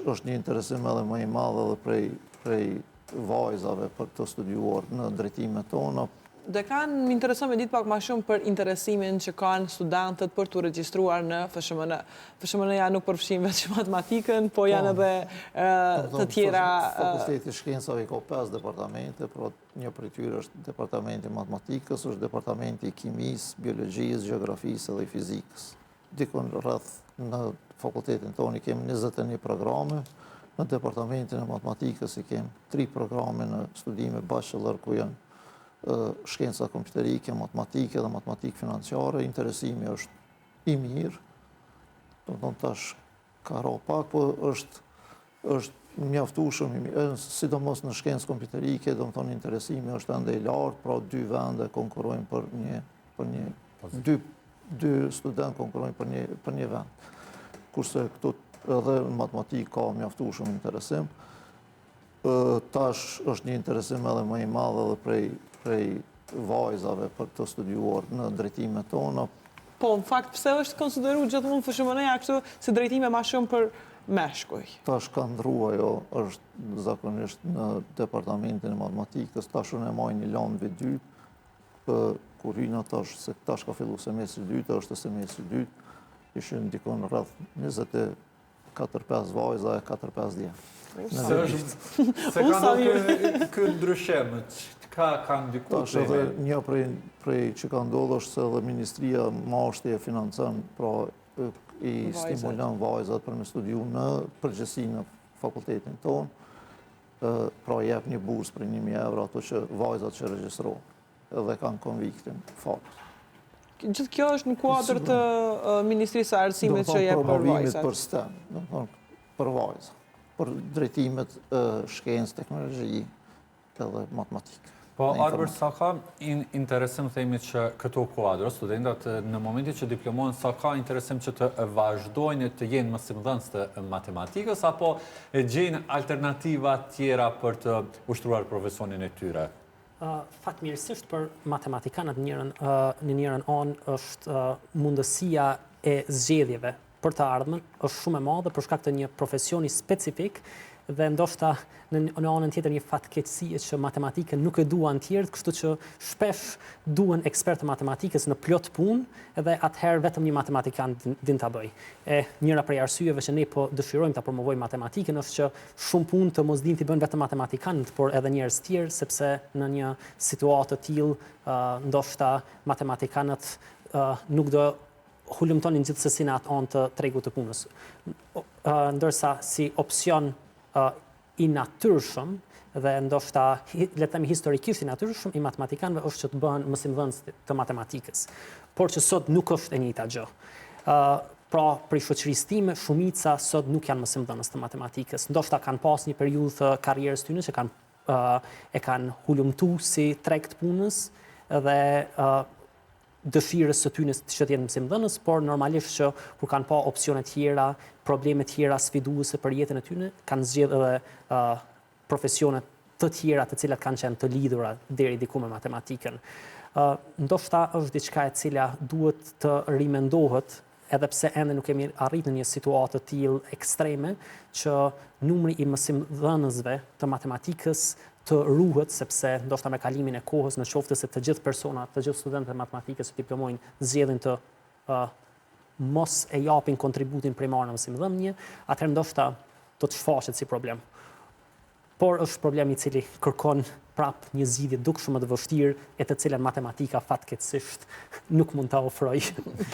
është një interesim edhe më i madh edhe prej vajzave për të studiuar në drejtimet tona. Dekan, më intereson me ditë pak ma shumë për interesimin që kanë studentët për të regjistruar në FSHMN. FSHMN-ja nuk përfshin veç matematikën, po janë edhe të tjera... Fakulteti Shkencave ka 5 departamente, por një prej tyre është departamenti matematikës, është departamenti kimisë, biologjisë, gjeografisë dhe fizikës. Dikon rreth në fakultetin tonë kemi 21 programe, në departamentin e matematikës kemi 3 programe në studime bachelor ku janë shkenca kompjuterike, matematike dhe matematikë financiare. Interesimi është i mirë, do të thonë tash ka ra pak, po është mjaftueshëm, sidomos në shkencë kompjuterike, do të thonë interesimi është ende i lartë, pra 2 vende konkurrojnë për dy studentë konkurrojnë për një vend. Kurse këtu edhe në matematikë ka mjaftueshëm interesim. Tash është një interesim edhe më i madh edhe prej vajzave për të studiuar në drejtimet tona. Po, në fakt, pse është konsideruar gjithmonë FSHMN-ja kështu si drejtime ma shumë për meshkuj? Tash ka ndrua jo, është zakonisht në departamentin e matematikës, tash unë e maj një lanë vit 2, kur hyna tash, se tash ka fillu semestri 2, është semestri 2, ishin dikon rreth 24-5 vajza e 4-5 djemë. Se ka ndodhur ky ndryshim, ka ndikuar? Tash edhe një prej që ka ndodhur është se edhe Ministria Mashti e financon, pra i stimulon vajzat për me studiu në përgjithësi në fakultetin tonë, pra jep një bursë për 1.000 euro ato që vajzat që regjistrohen edhe kanë konviktin fakt. Gjithë kjo është në kuadër të Ministrisë së Arsimit që jep për vajzat? Për STEM, për vajzat, për drejtimet shkencë, teknologji edhe matematikë. Po, Arbër, sa ka interesim themi që këto kuadro, studentat në momentin që diplomohen, sa ka interesim që të vazhdojnë të jenë mësimdhënës të matematikës, apo e gjejnë alternativa tjera për të ushtruar profesionin e tyre? Fatmirësisht për matematikanët në njërën anë është mundësia e zgjedhjeve për të ardhmen është shumë e madhe për shkak të një profesioni specifik dhe ndoshta në anën tjetër një fatkeqësi që matematikën nuk e duan tjerët, kështu që shpesh duan ekspertë matematikës në plot punë dhe atëherë vetëm një matematikan din ta bëj. Njëra prej arsyeve që ne po dëshirojmë ta promovojmë matematikën është që shumë punë të mos din t'i bëjnë vetëm matematikant, por edhe njerëz tjerë, sepse në një situatë të tillë ndoshta matematikanët nuk do hulumtonin gjithsesi në atë anë të tregut të punës. Ndërsa si opsion i natyrshëm dhe ndoshta le të themi historikisht i natyrshëm i matematikanëve është që të bëhen mësimdhënës të matematikës, por që sot nuk është e njëjta gjë. Pra, për shoqërisë time, shumica sot nuk janë mësimdhënës të matematikës. Ndoshta kanë pas një periudhë të karrierës tyre që kanë hulumtuar si treg të punës dhe dëshirës së tyre që të jenë mësimdhënës, por normalisht që kur kanë pa opsione tjera, probleme tjera sfiduese për jetën e tyre, kanë zgjedhur edhe profesione të tjera të cilat kanë qenë të lidhura deri diku me matematikën. Ndoshta është diçka e cila duhet të rimendohet, edhe pse ende nuk kemi arritur në një situatë të tillë ekstreme që numri i mësimdhënësve të matematikës të ruhet, sepse ndoshta me kalimin e kohës në qoftë se të gjithë personat, të gjithë studentët e matematikës që diplomojnë zgjedhin të mos e japin kontributin primar në mësimdhënie, atëherë ndoshta do të shfaqet si problem. Por është problem i cili kërkon prap një zgjidhje dukshëm të vështirë e të cilën matematika fatkeqësisht nuk mund ta ofrojë.